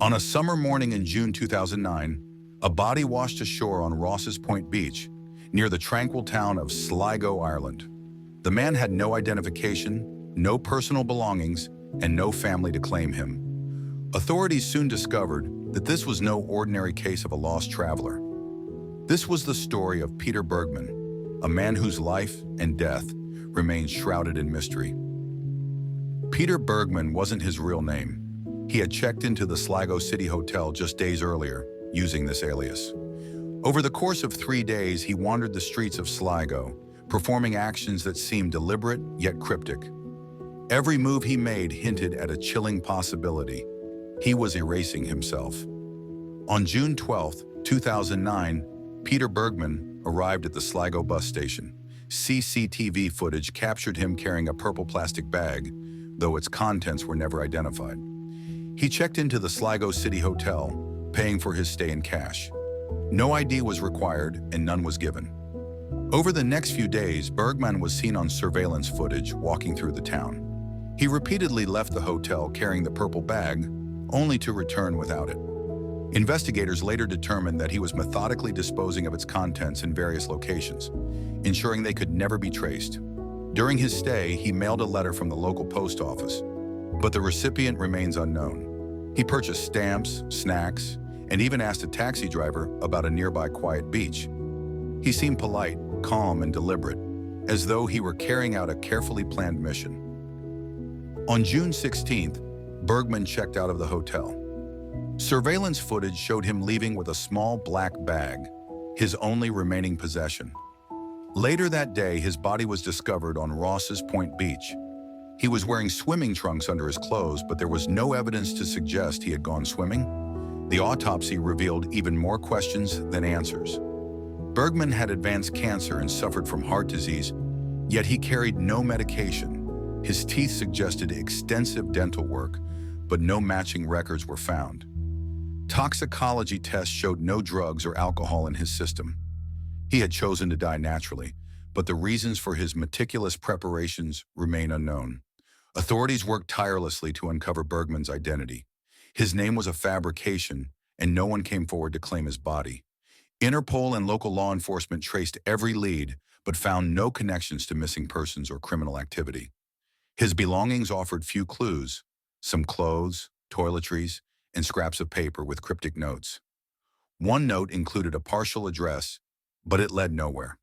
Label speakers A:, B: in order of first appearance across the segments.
A: On a summer morning in June 2009, a body washed ashore on Ross's Point Beach, near the tranquil town of Sligo, Ireland. The man had no identification, no personal belongings, and no family to claim him. Authorities soon discovered that this was no ordinary case of a lost traveler. This was the story of Peter Bergman, a man whose life and death remained shrouded in mystery. Peter Bergman wasn't his real name. He had checked into the Sligo City Hotel just days earlier, using this alias. Over the course of 3 days, he wandered the streets of Sligo, performing actions that seemed deliberate yet cryptic. Every move he made hinted at a chilling possibility. He was erasing himself. On June 12, 2009, Peter Bergman arrived at the Sligo bus station. CCTV footage captured him carrying a purple plastic bag, though its contents were never identified. He checked into the Sligo City Hotel, paying for his stay in cash. No ID was required and none was given. Over the next few days, Bergman was seen on surveillance footage walking through the town. He repeatedly left the hotel carrying the purple bag, only to return without it. Investigators later determined that he was methodically disposing of its contents in various locations, ensuring they could never be traced. During his stay, he mailed a letter from the local post office, but the recipient remains unknown. He purchased stamps, snacks, and even asked a taxi driver about a nearby quiet beach. He seemed polite, calm, and deliberate, as though he were carrying out a carefully planned mission. On June 16th, Bergman checked out of the hotel. Surveillance footage showed him leaving with a small black bag, his only remaining possession. Later that day, his body was discovered on Ross's Point Beach. He was wearing swimming trunks under his clothes, but there was no evidence to suggest he had gone swimming. The autopsy revealed even more questions than answers. Bergman had advanced cancer and suffered from heart disease, yet he carried no medication. His teeth suggested extensive dental work, but no matching records were found. Toxicology tests showed no drugs or alcohol in his system. He had chosen to die naturally, but the reasons for his meticulous preparations remain unknown. Authorities worked tirelessly to uncover Bergman's identity. His name was a fabrication, and no one came forward to claim his body. Interpol and local law enforcement traced every lead, but found no connections to missing persons or criminal activity. His belongings offered few clues: some clothes, toiletries, and scraps of paper with cryptic notes. One note included a partial address, but it led nowhere.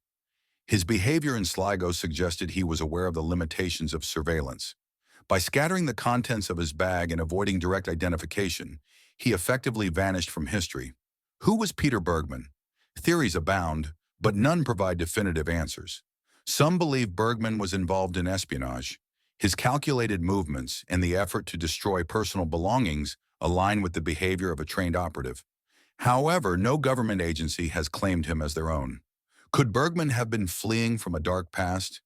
A: His behavior in Sligo suggested he was aware of the limitations of surveillance. By scattering the contents of his bag and avoiding direct identification, he effectively vanished from history. Who was Peter Bergman? Theories abound, but none provide definitive answers. Some believe Bergman was involved in espionage. His calculated movements and the effort to destroy personal belongings align with the behavior of a trained operative. However, no government agency has claimed him as their own. Could Bergman have been fleeing from a dark past?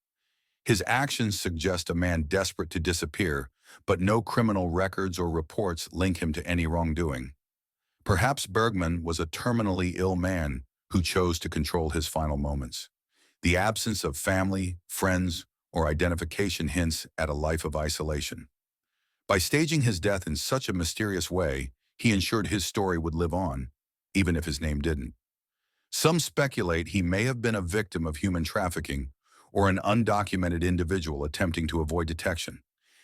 A: His actions suggest a man desperate to disappear, but no criminal records or reports link him to any wrongdoing. Perhaps Bergman was a terminally ill man who chose to control his final moments. The absence of family, friends, or identification hints at a life of isolation. By staging his death in such a mysterious way, he ensured his story would live on, even if his name didn't. Some speculate he may have been a victim of human trafficking or an undocumented individual attempting to avoid detection.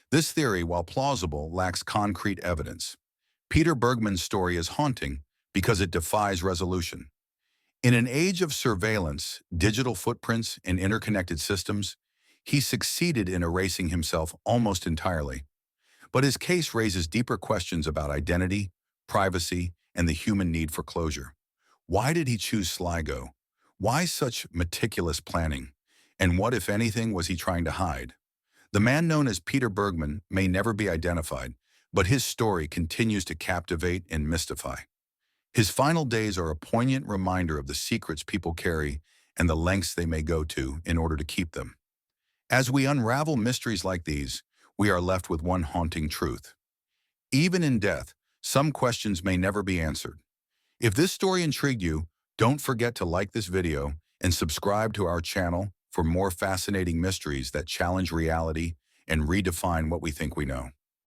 A: This theory, while plausible, lacks concrete evidence. Peter Bergman's story is haunting because it defies resolution. In an age of surveillance, digital footprints, and interconnected systems, he succeeded in erasing himself almost entirely. But his case raises deeper questions about identity, privacy, and the human need for closure. Why did he choose Sligo? Why such meticulous planning? And what, if anything, was he trying to hide? The man known as Peter Bergman may never be identified, but his story continues to captivate and mystify. His final days are a poignant reminder of the secrets people carry and the lengths they may go to in order to keep them. As we unravel mysteries like these, we are left with one haunting truth. Even in death, some questions may never be answered. If this story intrigued you, don't forget to like this video and subscribe to our channel for more fascinating mysteries that challenge reality and redefine what we think we know.